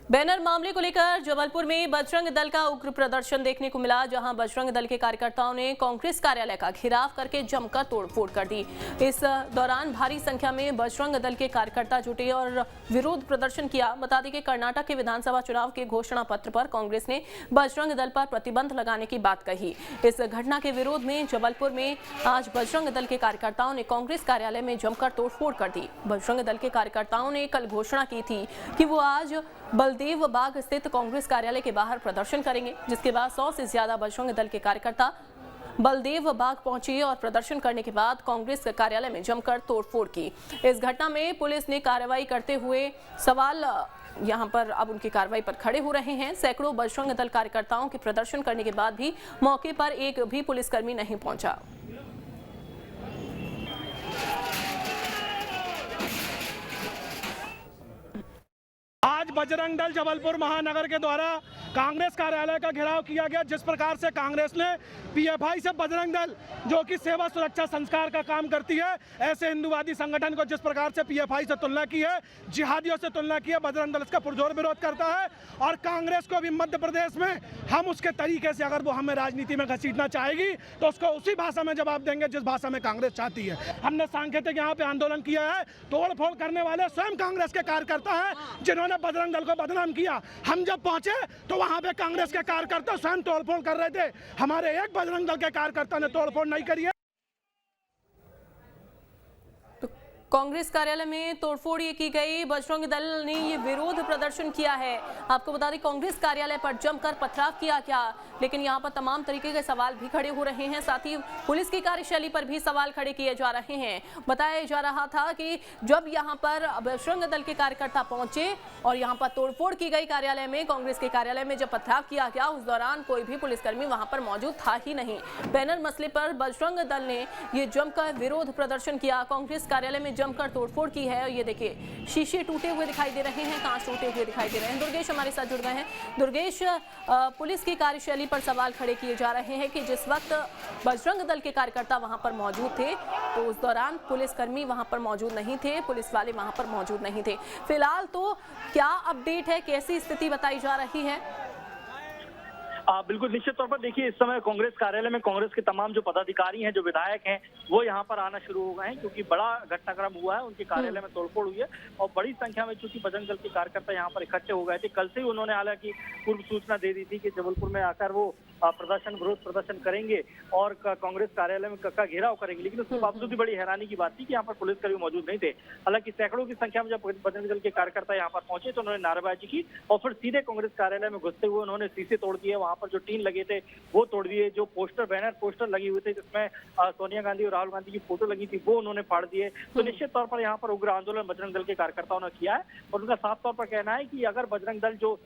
Banner मामले को लेकर जबलपुर में बजरंग दल का उग्र प्रदर्शन देखने को मिला, जहां बजरंग दल के कार्यकर्ताओं ने कांग्रेस कार्यालय का घेराव करके जमकर तोड़फोड़ कर दी। इस दौरान भारी संख्या में बजरंग दल के कार्यकर्ता जुटे और विरोध प्रदर्शन किया। बता दें कि कर्नाटक के विधानसभा चुनाव के घोषणा पत्र पर कांग्रेस ने बजरंग दल पर प्रतिबंध लगाने की बात कही। इस घटना के विरोध में जबलपुर में आज बजरंग दल के कार्यकर्ताओं ने कांग्रेस कार्यालय में जमकर तोड़फोड़ कर दी। बजरंग दल के कार्यकर्ताओं ने कल घोषणा की थी कि वो आज बलदेव बाग स्थित कांग्रेस कार्यालय के बाहर प्रदर्शन करेंगे, जिसके बाद 100 से ज्यादा बजरंग दल के कार्यकर्ता बलदेव बाग पहुंचे और प्रदर्शन करने के बाद कांग्रेस कार्यालय में जमकर तोड़फोड़ की। इस घटना में पुलिस ने कार्रवाई करते हुए सवाल यहां पर अब उनकी कार्रवाई पर खड़े हो रहे हैं। सैकड़ों बजरंग दल कार्यकर्ताओं के प्रदर्शन करने के बाद भी मौके पर एक भी पुलिसकर्मी नहीं पहुंचा। आज बजरंग दल जबलपुर महानगर के द्वारा कांग्रेस कार्यालय का घेराव किया गया। जिस प्रकार से कांग्रेस ने पीएफआई से बजरंग दल जो कि सेवा सुरक्षा संस्कार का काम करती है, ऐसे हिंदूवादी संगठन को जिस प्रकार से पीएफआई से तुलना की है, जिहादियों से तुलना की है, बजरंग दल इसका पुरजोर विरोध करता है। और कांग्रेस को भी मध्य प्रदेश में हम उसके तरीके से अगर वो हमें राजनीति में घसीटना चाहेगी तो उसको उसी भाषा में जवाब देंगे जिस भाषा में कांग्रेस चाहती है। हमने सांकेतिक यहाँ पे आंदोलन किया है। तोड़फोड़ करने वाले स्वयं कांग्रेस के कार्यकर्ता हैं जिन्होंने बजरंग दल को बदनाम किया। हम जब पहुंचे तो वहां पे कांग्रेस के कार्यकर्ता स्वयं तोड़फोड़ कर रहे थे। हमारे एक बजरंग दल के कार्यकर्ता ने तोड़फोड़ नहीं करी है। कांग्रेस कार्यालय में तोड़फोड़ ये की गई। बजरंग दल ने ये विरोध प्रदर्शन किया है। आपको बता दें कांग्रेस कार्यालय पर जमकर पथराव किया क्या, लेकिन यहाँ पर तमाम तरीके के सवाल भी खड़े हो रहे हैं। साथ ही पुलिस की कार्यशैली पर भी सवाल खड़े किए जा रहे हैं। बताया जा रहा था कि जब यहाँ पर बजरंग दल के कार्यकर्ता पहुंचे और यहाँ पर तोड़फोड़ की गई कार्यालय में, कांग्रेस के कार्यालय में जब पथराव किया गया, उस दौरान कोई भी पुलिसकर्मी वहां पर मौजूद था ही नहीं। बैनर मसले पर बजरंग दल ने ये जमकर विरोध प्रदर्शन किया, कांग्रेस कार्यालय में जमकर तोड़फोड़ की है। और ये देखिए शीशे टूटे हुए दिखाई दे रहे हैं, कांच टूटे हुए दिखाई दे रहे हैं। दुर्गेश हमारे साथ जुड़ गए हैं। दुर्गेश, पुलिस की कार्यशैली पर सवाल खड़े किए जा रहे हैं कि जिस वक्त बजरंग दल के कार्यकर्ता वहां पर मौजूद थे तो उस दौरान पुलिसकर्मी वहां पर मौजूद नहीं थे, पुलिस वाले वहां पर मौजूद नहीं थे। फिलहाल तो क्या अपडेट है, कैसी स्थिति बताई जा रही है? बिल्कुल निश्चित तौर पर देखिए, इस समय कांग्रेस कार्यालय में कांग्रेस के तमाम जो पदाधिकारी हैं, जो विधायक हैं, वो यहाँ पर आना शुरू हो गए हैं क्योंकि बड़ा घटनाक्रम हुआ है। उनके कार्यालय में तोड़फोड़ हुई है और बड़ी संख्या में चूंकि बजरंग दल के कार्यकर्ता यहाँ पर इकट्ठे हो गए थे। कल से ही उन्होंने हालांकि पूर्व सूचना दे दी थी कि जबलपुर में आकर वो विरोध प्रदर्शन करेंगे और कांग्रेस कार्यालय में का घेराव करेंगे, लेकिन उसके बावजूद भी बड़ी हैरानी की बात थी कि यहाँ पर पुलिसकर्मी मौजूद नहीं थे। हालांकि सैकड़ों की संख्या में जब बजरंग दल के कार्यकर्ता यहाँ पर पहुंचे तो उन्होंने नारेबाजी की और फिर सीधे कांग्रेस कार्यालय में घुसते हुए उन्होंने शीशे तोड़ दिए, वहां पर जो टीन लगे थे वो तोड़ दिए, जो बैनर पोस्टर लगे हुए थे जिसमें सोनिया गांधी और राहुल गांधी की फोटो लगी थी वो उन्होंने फाड़ दिए। तो निश्चित तौर पर यहाँ पर उग्र आंदोलन बजरंग दल के कार्यकर्ताओं ने किया है और उनका साफ तौर पर कहना है कि अगर बजरंग दल जो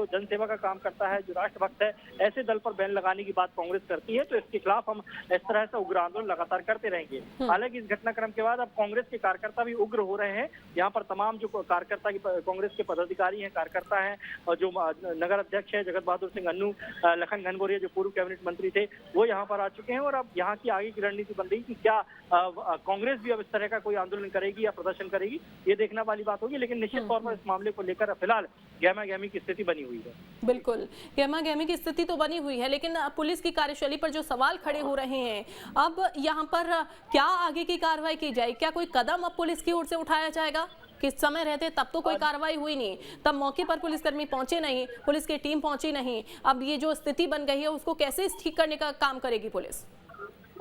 जनसेवा का काम करता है, जो राष्ट्रभक्त है, ऐसे दल पर बैन लगाने की बात कांग्रेस करती है तो इसके खिलाफ हम इस तरह से उग्र आंदोलन लगातार करते रहेंगे। हालांकि इस घटनाक्रम के बाद अब कांग्रेस के कार्यकर्ता भी उग्र हो रहे हैं। यहाँ पर तमाम जो कार्यकर्ता कांग्रेस के पदाधिकारी हैं, कार्यकर्ता हैं और जो नगर अध्यक्ष है जगत बहादुर सिंह अन्नू, लखन घनघोरिया जो पूर्व कैबिनेट मंत्री थे, वो यहाँ पर आ चुके हैं और अब यहाँ की आगे की रणनीति बन रही कि क्या कांग्रेस भी अब इस तरह का कोई आंदोलन करेगी या प्रदर्शन करेगी, ये देखने वाली बात होगी। लेकिन निश्चित तौर पर इस मामले को लेकर फिलहाल गहमा-गहमी की स्थिति बनी हुई है। बिल्कुल, गहमा-गहमी की स्थिति तो बनी हुई है, लेकिन पुलिस की कार्यशैली पर जो सवाल खड़े हो रहे हैं, अब यहाँ पर क्या आगे की कार्रवाई की जाए? क्या कोई कदम अब पुलिस की ओर से उठाया जाएगा? किस समय रहते तब तो कोई कार्रवाई हुई नहीं, तब मौके पर पुलिसकर्मी पहुंचे नहीं, पुलिस की टीम पहुंची नहीं। अब ये जो स्थिति बन गई है उसको कैसे ठीक करने का काम करेगी पुलिस?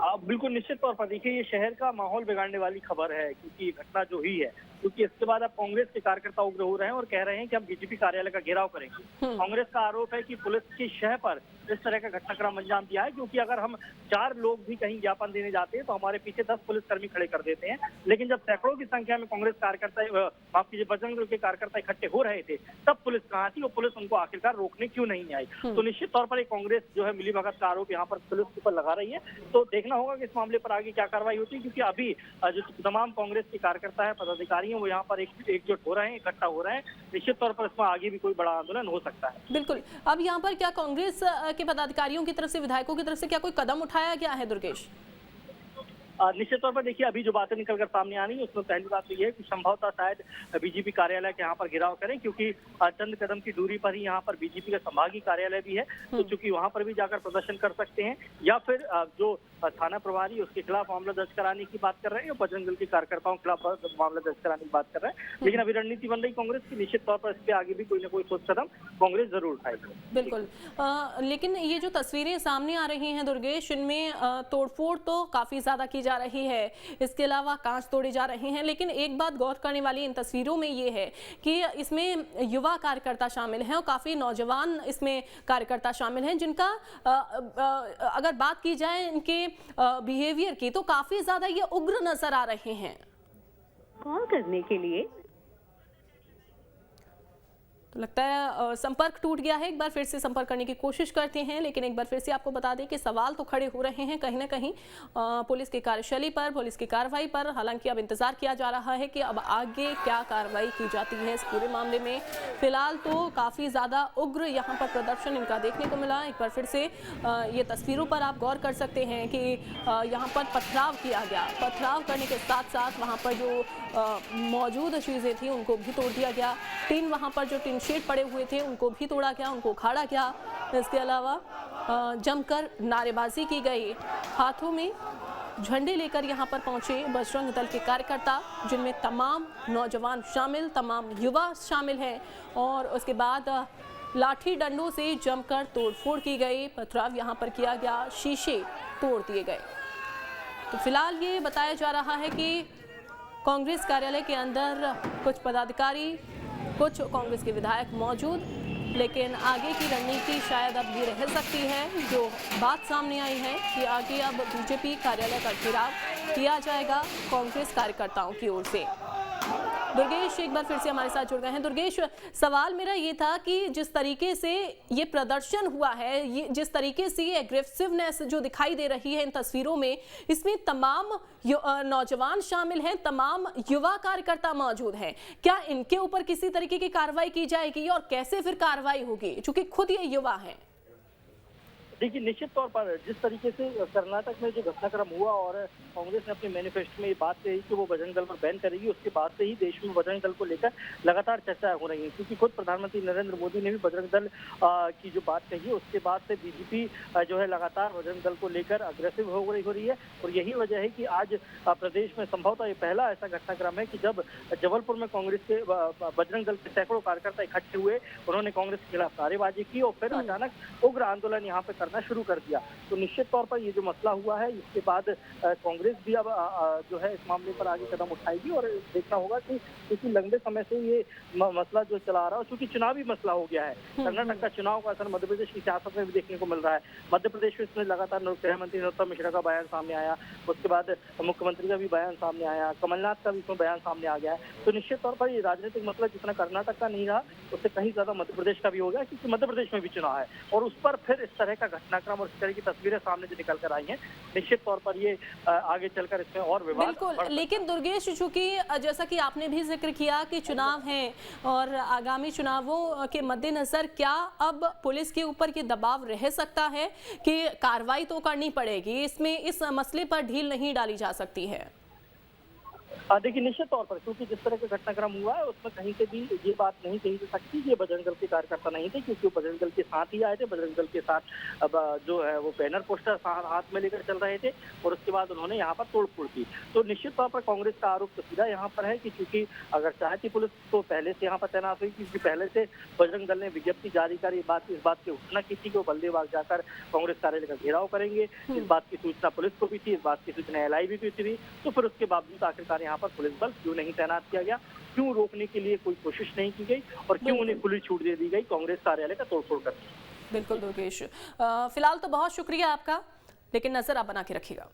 बिल्कुल निश्चित तौर पर देखिए, ये शहर का माहौल बिगाड़ने वाली खबर है क्योंकि घटना जो हुई है, क्योंकि इसके बाद अब कांग्रेस के कार्यकर्ता उग्र हो रहे हैं और कह रहे हैं कि हम बीजेपी कार्यालय का घेराव करेंगे। कांग्रेस का आरोप है कि पुलिस की शह पर इस तरह का घटनाक्रम अंजाम दिया है क्योंकि अगर हम 4 लोग भी कहीं ज्ञापन देने जाते हैं तो हमारे पीछे 10 पुलिसकर्मी खड़े कर देते हैं। लेकिन जब सैकड़ों की संख्या में कांग्रेस कार्यकर्ता, माफ कीजिए, बजरंग दल के कार्यकर्ता इकट्ठे हो रहे थे, तब पुलिस कहाँ थी और पुलिस उनको आखिरकार रोकने क्यों नहीं आई? तो निश्चित तौर पर एक कांग्रेस जो है मिलीभगत का आरोप यहाँ पर पुलिस के ऊपर लगा रही है। तो देखना होगा कि इस मामले पर आगे क्या कार्रवाई होती है, क्योंकि अभी जो तमाम कांग्रेस के कार्यकर्ता है, पदाधिकारी हैं, वो यहाँ पर एकजुट हो रहे हैं, इकट्ठा हो रहे हैं। निश्चित तौर पर इसमें आगे भी कोई बड़ा आंदोलन हो सकता है। बिल्कुल। अब यहाँ पर क्या कांग्रेस के पदाधिकारियों की तरफ से, विधायकों की तरफ से क्या कोई कदम उठाया गया है दुर्गेश? निश्चित तौर पर देखिए, अभी जो बातें निकलकर सामने आ रही है उसमें पहली बात तो ये है कि संभवतः शायद बीजेपी कार्यालय के यहाँ पर घेराव करें, क्योंकि चंद कदम की दूरी पर ही यहाँ पर बीजेपी का संभागीय कार्यालय भी है, तो चूंकि वहाँ पर भी जाकर प्रदर्शन कर सकते हैं, या फिर जो थाना प्रभारी उसके खिलाफ मामला दर्ज कराने की बात कर रहे हैं, या बजरंग दल के कार्यकर्ताओं के खिलाफ मामला दर्ज कराने की बात कर रहे हैं। लेकिन अभी रणनीति बन रही कांग्रेस की, निश्चित तौर पर इसके आगे भी कोई ना कोई ठोस कदम कांग्रेस जरूर उठाएगी। बिल्कुल। लेकिन ये जो तस्वीरें सामने आ रही हैं दुर्गेश, इनमें तोड़फोड़ तो काफी ज्यादा की जा रही है, इसके अलावा कांच तोड़े जा रहे हैं, लेकिन एक बात गौर करने वाली इन तस्वीरों में ये है कि इसमें युवा कार्यकर्ता शामिल हैं और काफी नौजवान इसमें कार्यकर्ता शामिल हैं, जिनका अगर बात की जाए इनके बिहेवियर की तो काफी ज्यादा ये उग्र नजर आ रहे हैं। कॉल करने के लिए तो लगता है संपर्क टूट गया है। एक बार फिर से संपर्क करने की कोशिश करते हैं, लेकिन एक बार फिर से आपको बता दें कि सवाल तो खड़े हो रहे हैं कहीं ना कहीं पुलिस की कार्यशैली पर, पुलिस की कार्रवाई पर। हालांकि अब इंतजार किया जा रहा है कि अब आगे क्या कार्रवाई की जाती है इस पूरे मामले में। फिलहाल तो काफ़ी ज़्यादा उग्र यहाँ पर प्रदर्शन इनका देखने को मिला। एक बार फिर से ये तस्वीरों पर आप गौर कर सकते हैं कि यहाँ पर पथराव किया गया। पथराव करने के साथ साथ वहाँ पर जो मौजूद चीज़ें थी उनको भी तोड़ दिया गया। टीन वहाँ पर जो टीन शेड पड़े हुए थे उनको भी तोड़ा गया, उनको उखाड़ा गया। इसके अलावा जमकर नारेबाजी की गई। हाथों में झंडे लेकर यहाँ पर पहुंचे बजरंग दल के कार्यकर्ता, जिनमें तमाम नौजवान शामिल, तमाम युवा शामिल हैं। और उसके बाद लाठी डंडों से जमकर तोड़फोड़ की गई, पथराव यहाँ पर किया गया, शीशे तोड़ दिए गए। तो फिलहाल ये बताया जा रहा है कि कांग्रेस कार्यालय के अंदर कुछ पदाधिकारी, कुछ कांग्रेस के विधायक मौजूद, लेकिन आगे की रणनीति शायद अब ये रह सकती है। जो बात सामने आई है कि आगे अब बीजेपी कार्यालय का घेराव किया जाएगा कांग्रेस कार्यकर्ताओं की ओर से। दुर्गेश एक बार फिर से हमारे साथ जुड़ गए हैं। दुर्गेश, सवाल मेरा ये था कि जिस तरीके से ये प्रदर्शन हुआ है, ये जिस तरीके से ये एग्रेसिवनेस जो दिखाई दे रही है इन तस्वीरों में, इसमें तमाम नौजवान शामिल हैं, तमाम युवा कार्यकर्ता मौजूद हैं। क्या इनके ऊपर किसी तरीके की कार्रवाई की जाएगी और कैसे फिर कार्रवाई होगी, चूंकि खुद ये युवा हैं? देखिए, निश्चित तौर पर जिस तरीके से कर्नाटक में जो घटनाक्रम हुआ और कांग्रेस ने अपने मैनिफेस्टो में ये बात कही कि वो बजरंग दल पर बैन करेगी, उसके बाद से ही देश में बजरंग दल को लेकर लगातार चर्चा हो रही है। क्योंकि खुद प्रधानमंत्री नरेंद्र मोदी ने भी बजरंग दल की जो बात कही है, उसके बाद से बीजेपी जो है लगातार बजरंग दल को लेकर अग्रेसिव हो रही है। और यही वजह है कि आज प्रदेश में संभवतः ये पहला ऐसा घटनाक्रम है कि जब जबलपुर में कांग्रेस के बजरंग दल के सैकड़ों कार्यकर्ता इकट्ठे हुए, उन्होंने कांग्रेस के खिलाफ नारेबाजी की और फिर अचानक उग्र आंदोलन यहाँ पे करना शुरू कर दिया। तो निश्चित तौर पर ये जो मसला हुआ है, इसके बाद कांग्रेस भी अब जो है इस मामले पर आगे कदम उठाएगी। और देखना होगा कि क्योंकि लंबे समय से ये मसला जो चला आ रहा है, क्योंकि चुनावी मसला हो गया है। कर्नाटक का चुनाव का असर मध्य प्रदेश की सियासत में भी देखने को मिल रहा है। मध्य प्रदेश में इसमें लगातार गृह मंत्री नरोत्तम मिश्रा का बयान सामने आया, उसके बाद मुख्यमंत्री का भी बयान सामने आया, कमलनाथ का भी इसमें बयान सामने आ गया है। तो निश्चित तौर पर ये राजनीतिक मसला जितना कर्नाटक का नहीं रहा, उससे कहीं ज्यादा मध्य प्रदेश का भी हो गया, क्योंकि मध्य प्रदेश में भी चुनाव है। और उस पर फिर इस तरह का घटनाक्रम और इस तरह की तस्वीरें सामने जो निकल कर आई हैं, निश्चित तौर पर ये आगे चलकर इसमें और विवाद। बिल्कुल, लेकिन दुर्गेश, चूंकि जैसा कि आपने भी जिक्र किया कि चुनाव हैं और आगामी चुनावों के मद्देनजर क्या अब पुलिस के ऊपर ये दबाव रह सकता है कि कार्रवाई तो करनी पड़ेगी, इसमें इस मसले पर ढील नहीं डाली जा सकती है? देखिए, निश्चित तौर पर क्योंकि जिस तरह का घटनाक्रम हुआ है उसमें कहीं से भी ये बात नहीं कही जा सकती कि ये बजरंग दल के कार्यकर्ता नहीं थे, क्योंकि वो बजरंग दल के साथ ही आए थे। बजरंग दल के साथ अब जो है वो बैनर पोस्टर हाथ में लेकर चल रहे थे और उसके बाद उन्होंने यहाँ पर तोड़फोड़ की। तो निश्चित तौर पर कांग्रेस का आरोप तो सीधा यहाँ पर है कि चूंकि अगर चाहती पुलिस तो पहले से यहाँ पर तैनात हुई, क्योंकि पहले से बजरंग दल ने विज्ञप्ति जारी कर इस बात की घोषणा की थी कि वो बल्देबाग जाकर कांग्रेस कार्यालय का घेराव करेंगे। इस बात की सूचना पुलिस को भी थी, इस बात की सूचना LIB को थी। तो फिर उसके बावजूद आखिरकार यहाँ पर पुलिस बल क्यों नहीं तैनात किया गया, क्यों रोकने के लिए कोई कोशिश नहीं की गई और क्यों उन्हें खुली छूट दे दी गई कांग्रेस कार्यालय का तोड़फोड़ करने? बिल्कुल दुर्गेश, फिलहाल तो बहुत शुक्रिया आपका, लेकिन नजर आप बना के रखिएगा।